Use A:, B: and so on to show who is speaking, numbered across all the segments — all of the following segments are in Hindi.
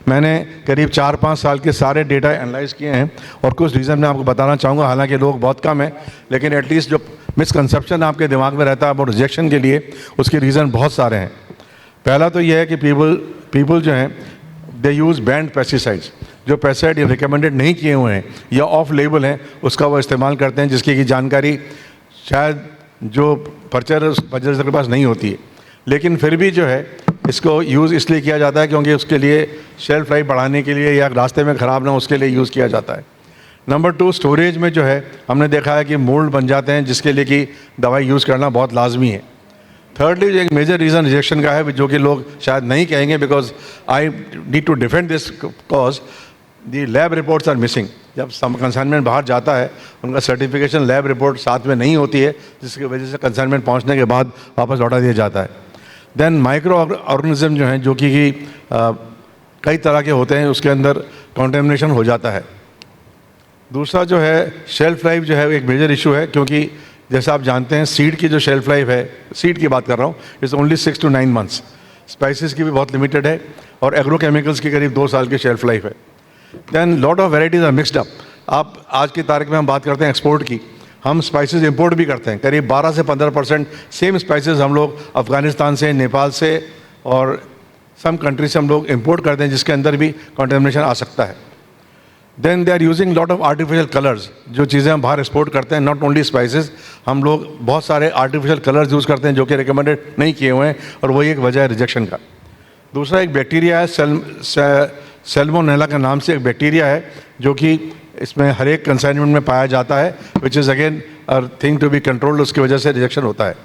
A: मैंने करीब 4-5 साल के सारे डेटा एनालाइज किए हैं और कुछ रीज़न मैं आपको बताना चाहूँगा, हालांकि लोग बहुत कम हैं, लेकिन एटलीस्ट जो मिसकंसेप्शन आपके दिमाग में रहता है अबाउट रिजेक्शन के लिए, उसके रीज़न बहुत सारे हैं। पहला तो यह है कि पीपल जो हैं दे यूज़ बैंड पेस्टिसाइड्स, जो पेस्टिसाइड रिकमेंडेड नहीं किए हुए हैं या ऑफ लेबल हैं उसका वो इस्तेमाल करते हैं, जिसकी की जानकारी शायद जो परचेजर के पास नहीं होती है। लेकिन फिर भी जो है इसको यूज़ इसलिए किया जाता है क्योंकि उसके लिए शेल्फ लाइफ बढ़ाने के लिए या रास्ते में ख़राब ना हो उसके लिए यूज़ किया जाता है। नंबर 2, स्टोरेज में जो है हमने देखा है कि मोल्ड बन जाते हैं, जिसके लिए कि दवाई यूज़ करना बहुत लाजमी है। थर्डली, जो एक मेजर रीज़न रिजेक्शन का है, जो कि लोग शायद नहीं कहेंगे, because I need to defend this cause the lab reports are missing. जब कंसाइनमेंट बाहर जाता है उनका सर्टिफिकेशन लैब रिपोर्ट साथ में नहीं होती है, जिसकी वजह से कंसाइनमेंट पहुंचने के बाद वापस लौटा दिया जाता है। देन माइक्रो ऑर्गेनिज्म जो हैं, जो कि कई तरह के होते हैं, उसके अंदर कॉन्टेमिनेशन हो जाता है। दूसरा जो है शेल्फ लाइफ जो है एक मेजर इशू है, क्योंकि जैसा आप जानते हैं सीड की जो शेल्फ लाइफ है, सीड की बात कर रहा हूँ, is only 6 to 9 months। Spices की भी बहुत लिमिटेड है और एग्रोकेमिकल्स की करीब 2 साल की शेल्फ लाइफ है। Then lot of varieties are mixed up. आप आज की तारीख में हम बात करते हैं एक्सपोर्ट की, हम स्पाइसेस इंपोर्ट भी करते हैं, करीब 12 से 15% सेम स्पाइसेस हम लोग अफ़गानिस्तान से, नेपाल से और सम कंट्री से हम लोग इंपोर्ट करते हैं, जिसके अंदर भी कंटेमिनेशन आ सकता है। Then they are using lot of artificial colours, जो चीज़ें हम बाहर एक्सपोर्ट करते हैं, नॉट ओनली स्पाइसेस, हम लोग बहुत सारे आर्टिफिशियल कलर्स यूज़ करते हैं जो कि रिकमेंडेड नहीं किए हुए हैं, और वही एक वजह है रिजेक्शन का। दूसरा एक बैक्टीरिया है, सैल्मोनेला के नाम से एक बैक्टीरिया है, जो कि इसमें हर एक कंसाइनमेंट में पाया जाता है, which is again a thing to be controlled, उसकी वजह से रिजेक्शन होता है।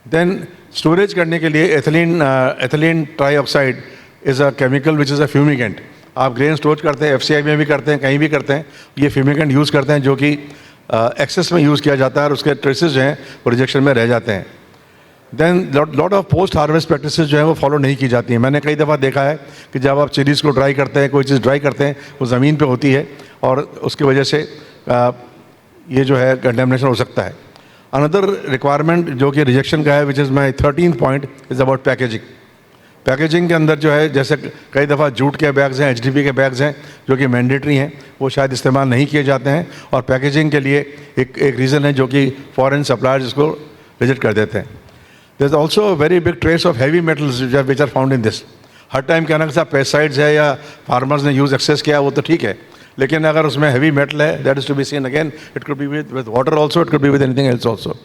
A: देन स्टोरेज करने के लिए ethylene trioxide is a chemical which is a fumigant. आप ग्रेन स्टोर करते हैं, FCI में भी करते हैं, कहीं भी करते हैं, ये फ्यूमिगेंट यूज़ करते हैं, जो कि एक्सेस में यूज़ किया जाता है और उसके ट्रेसेस जो हैं वो रिजेक्शन में रह जाते हैं। Then lot of post harvest practices जो है वो फॉलो नहीं की जाती हैं। मैंने कई दफ़ा देखा है कि जब आप चिलीज़ को ड्राई करते हैं, कोई चीज़ ड्राई करते हैं, वो ज़मीन पे होती है और उसकी वजह से ये जो है कंटेमिनेशन हो सकता है। अनदर रिक्वायरमेंट जो कि रिजेक्शन का है, which is my 13th point, is about packaging. Packaging के अंदर जो है, जैसे कई दफ़ा जूट के बैग्स हैं, HDPE के बैग्स हैं, जो कि मैंडेटरी हैं, वो शायद इस्तेमाल नहीं किए जाते हैं, और पैकेजिंग के लिए एक रीज़न है जो कि फॉरेन सप्लायर्स इसको रिजेक्ट कर देते हैं। There is also very big trace of heavy metals which are found in this. हर टाइम कहना कि साहब पेस्टिसाइड्स है या फार्मर्स ने यूज़ एक्सेस किया, वो तो ठीक है, लेकिन अगर उसमें हैवी मेटल है, that is to be seen again, it could be with water also, it could be with anything else also.